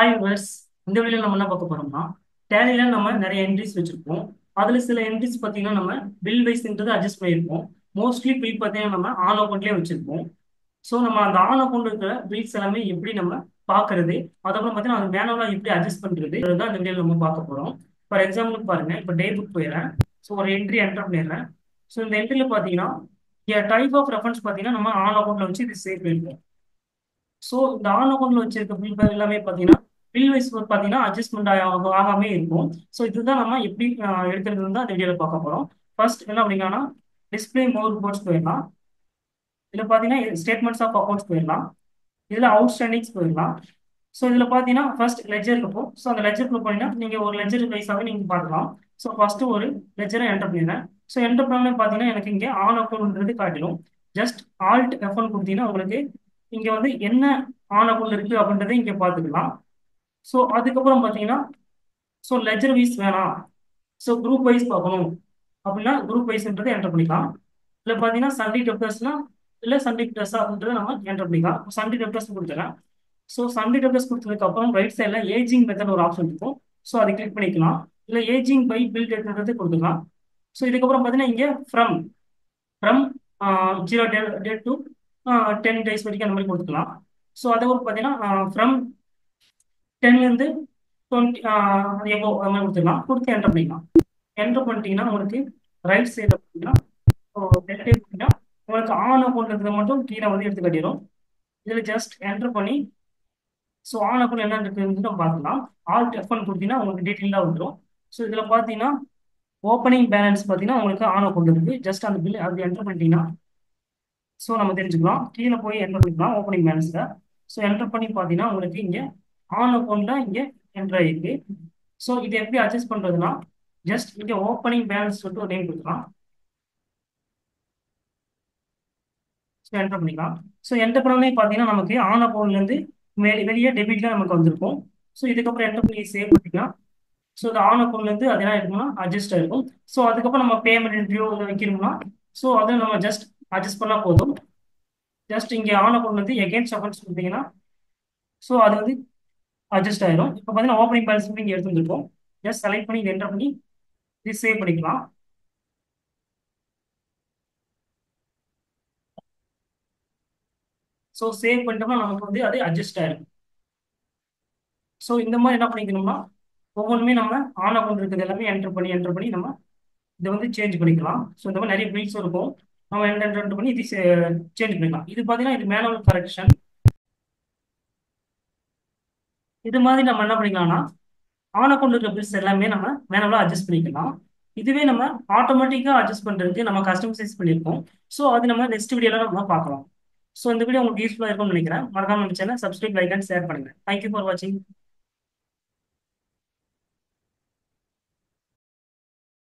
Hi viewers. இந்த வீடியோல நம்ம என்ன பார்க்க போறோம்னா, டேலில நம்ம நிறைய என்ட்ரிஸ் வச்சிருப்போம். அதுல சில என்ட்ரிஸ் பார்த்தீங்கன்னா நம்ம பில் வைஸ்ன்றது அட்ஜஸ்ட் பண்ணியிருப்போம். மோஸ்ட்லி பில் பார்த்தீங்கன்னா நம்ம ஆன் அக்கௌண்ட்லேயே வச்சிருப்போம். ஸோ நம்ம அந்த ஆன் அக்கௌண்ட் இருக்கிற பில்ஸ் எல்லாமே எப்படி நம்ம பார்க்கறது, அதுக்கப்புறம் பார்த்தீங்கன்னா அது மேனுவலாக எப்படி அட்ஜஸ்ட் பண்றது தான் இந்த வீடியோல நம்ம பார்க்க போறோம். ஃபார் எக்ஸாம்பிள் பாருங்க, இப்போ டே புக் போயிடுறேன். ஸோ ஒரு என்ட்ரி என்டர் பண்ணிடுறேன். ஸோ இந்த என்ட்ரியில் பார்த்தீங்கன்னா டைப் ஆஃப் ரெஃபரன்ஸ் பார்த்தீங்கன்னா நம்ம ஆன் அக்கௌண்ட்ல வச்சு இது சேவ் பண்ணிருப்போம். ஸோ இந்த ஆன் அக்கௌண்ட்ல வச்சிருக்க பில் எல்லாமே பார்த்தீங்கன்னா பில் வைஸ் பார்த்தீங்கன்னா அட்ஜஸ்ட்மெண்ட் ஆகாமே இருக்கும். ஸோ இதுதான் நம்ம எப்படி எடுக்கிறது தான் இந்த வீடியோவில் பார்க்க போகிறோம். ஃபர்ஸ்ட் என்ன அப்படிங்கன்னா, டிஸ்பிளே மோர் ரிப்போர்ட்ஸ் போயிடலாம். இதில் பார்த்தீங்கன்னா ஸ்டேட்மெண்ட்ஸ் ஆஃப் அக்கௌண்ட்ஸ் போயிடலாம். இதில் அவுட்ஸ்டாண்டிங்ஸ் போயிடலாம். ஸோ இதில் பார்த்தீங்கன்னா ஃபர்ஸ்ட் லெஜர் இருக்கும். ஸோ அந்த லெஜருக்குள்ள போனீங்கன்னா நீங்கள் ஒரு லெஜர் வைஸாகவே நீங்கள் பார்க்கலாம். ஸோ ஃபர்ஸ்ட் ஒரு லெஜரை என்டர் பண்ணிடுறேன். ஸோ என்டர் பண்ணே பார்த்தீங்கன்னா எனக்கு இங்கே ஆன் அக்கௌண்ட்ன்றது காட்டிடும். ஜஸ்ட் ஆல்ட் F1 கொடுத்தீங்கன்னா உங்களுக்கு இங்கே வந்து என்ன ஆன் அக்கௌண்ட் இருக்கு அப்படின்றத இங்கே பார்த்துக்கலாம். ஸோ அதுக்கப்புறம் பார்த்தீங்கன்னா லெஜர் வைஸ் வேணாம், ஸோ குரூப் வைஸ் பார்க்கணும் அப்படின்னா குரூப் வைஸ்ன்றதை என்டர் பண்ணிக்கலாம். இல்லை பார்த்தீங்கன்னா சண்டே டெப்டர்ஸ்னா இல்லை சண்டே டெப்டர்ஸான்றதை நம்ம என்டர் பண்ணிக்கலாம். சண்டே டெப்டர்ஸ் கொடுத்துறேன். ஸோ சண்டே டெப்டர்ஸ் கொடுத்ததுக்கு அப்புறம் ரைட் சைடில் ஏஜிங் மெத்தட் ஒரு ஆப்ஷன் இருக்கும். ஸோ அதை கிளிக் பண்ணிக்கலாம். இல்லை ஏஜிங் பை பில் டேட்ன்றது கொடுத்துக்கலாம். ஸோ இதுக்கப்புறம் பார்த்தீங்கன்னா இங்கே from from 0 date to 10 days வரைக்கும் அந்த மாதிரி கொடுத்துக்கலாம். ஸோ அதை ஒரு பார்த்தீங்கன்னா ஃப்ரம் 10லேருந்து 20 எபோ அது மாதிரி கொடுத்துக்கலாம். கொடுத்து என்டர் பண்ணிக்கலாம். என்டர் பண்ணிட்டீங்கன்னா உங்களுக்கு ரைட் சைடில் பார்த்தீங்கன்னா உங்களுக்கு ஆன் அக்கௌண்ட் இருக்கிறது மட்டும் கீழே வந்து எடுத்து கட்டிடும். இதில் ஜஸ்ட் என்டர் பண்ணி ஸோ ஆன் அக்கௌண்ட் என்ன இருக்குதுன்னு நம்ம பார்க்கலாம். ஆல்ட் F1 கொடுத்தீங்கன்னா உங்களுக்கு டீட்டெயிலாக வந்துடும். ஸோ இதில் பார்த்தீங்கன்னா ஓப்பனிங் பேலன்ஸ் பார்த்தீங்கன்னா உங்களுக்கு ஆன் அக்கௌண்ட் இருக்குது. ஜஸ்ட் அந்த பில் அது என்டர் பண்ணிட்டீங்கன்னா ஸோ நம்ம தெரிஞ்சுக்கலாம். கீழே போய் என்டர் பண்ணிக்கலாம் ஓப்பனிங் பேலன்ஸில். ஸோ என்டர் பண்ணி பார்த்தீங்கன்னா உங்களுக்கு இங்கே ஆன் அக்கௌண்ட்டில் இங்கே என்டர் ஆகிருக்கு. ஸோ இதை எப்படி அட்ஜஸ்ட் பண்ணுறதுன்னா ஜஸ்ட் இங்கே ஓப்பனிங் பேலன்ஸ் சொல்லிட்டு ஒரு நேம் கொடுக்கலாம். ஸோ என்டர் பண்ணிக்கலாம். ஸோ என்டர் பண்ணோடனே பார்த்தீங்கன்னா நமக்கு ஆன் அக்கௌண்ட்லேருந்து வெளியே டெபிட்ல நமக்கு வந்திருக்கும். ஸோ இதுக்கப்புறம் என்டர் பண்ணி சேவ் பண்ணிக்கலாம். ஸோ இந்த ஆன் அக்கௌண்ட்லேருந்து அது என்ன இருக்கும்னா அட்ஜஸ்ட் ஆகிருக்கும். ஸோ அதுக்கப்புறம் நம்ம பேமெண்ட் இன்ட்ரிவியூ வைக்கணும்னா ஸோ அதை நம்ம ஜஸ்ட் அட்ஜஸ்ட் பண்ணால் போதும். ஜஸ்ட் இங்கே ஆன் அக்கௌண்ட்லேருந்து எகெயின்ஸ்ட் அக்கௌண்ட்ஸ் கொடுத்தீங்கன்னா ஸோ அது வந்து அட்ஜஸ்ட் ஆயிரும். இப்போ பார்த்தீங்கன்னா ஓப்பனிங் பேலன்ஸ் இங்கே எடுத்து வந்துருக்கோம். ஜஸ்ட் செலக்ட் பண்ணி இதை என்டர் பண்ணி இது சேவ் பண்ணிக்கலாம். ஸோ சேவ் பண்ணிட்டோம்னா நமக்கு வந்து அது அட்ஜஸ்ட் ஆயிரும். ஸோ இந்த மாதிரி என்ன பண்ணிக்கணும்னா ஒவ்வொன்றுமே நம்ம ஆன் அக்கௌண்ட் இருக்கிறது எல்லாமே என்டர் பண்ணி நம்ம இதை வந்து சேஞ்ச் பண்ணிக்கலாம். ஸோ இந்த மாதிரி நிறைய பில்ஸ் இருக்கும். நம்ம என்டர் பண்ணி இது சேஞ்ச் பண்ணிக்கலாம். இது பார்த்தீங்கன்னா இது மேனுவல் கரெக்ஷன். இது மாதிரி நம்ம என்ன பண்ணிக்கலாம்னா ஆன் அக்கௌண்ட் இருக்கிற பில்ஸ் எல்லாமே நம்ம மேனுவலாக அட்ஜஸ்ட் பண்ணிக்கலாம். இதுவே நம்ம ஆட்டோமேட்டிக்காக அட்ஜஸ்ட் பண்ணுறதுக்கு நம்ம கஸ்டமைஸ் பண்ணியிருக்கோம். ஸோ அது நம்ம நெக்ஸ்ட் வீடியோவில் நம்ம பார்க்கலாம். ஸோ இந்த வீடியோ உங்களுக்கு யூஸ்ஃபுல்லாக இருக்கும்னு நினைக்கிறேன். மறக்காம நம்ம channel subscribe, like and share பண்ணுங்க. தேங்க்யூ ஃபார் வாட்சிங்.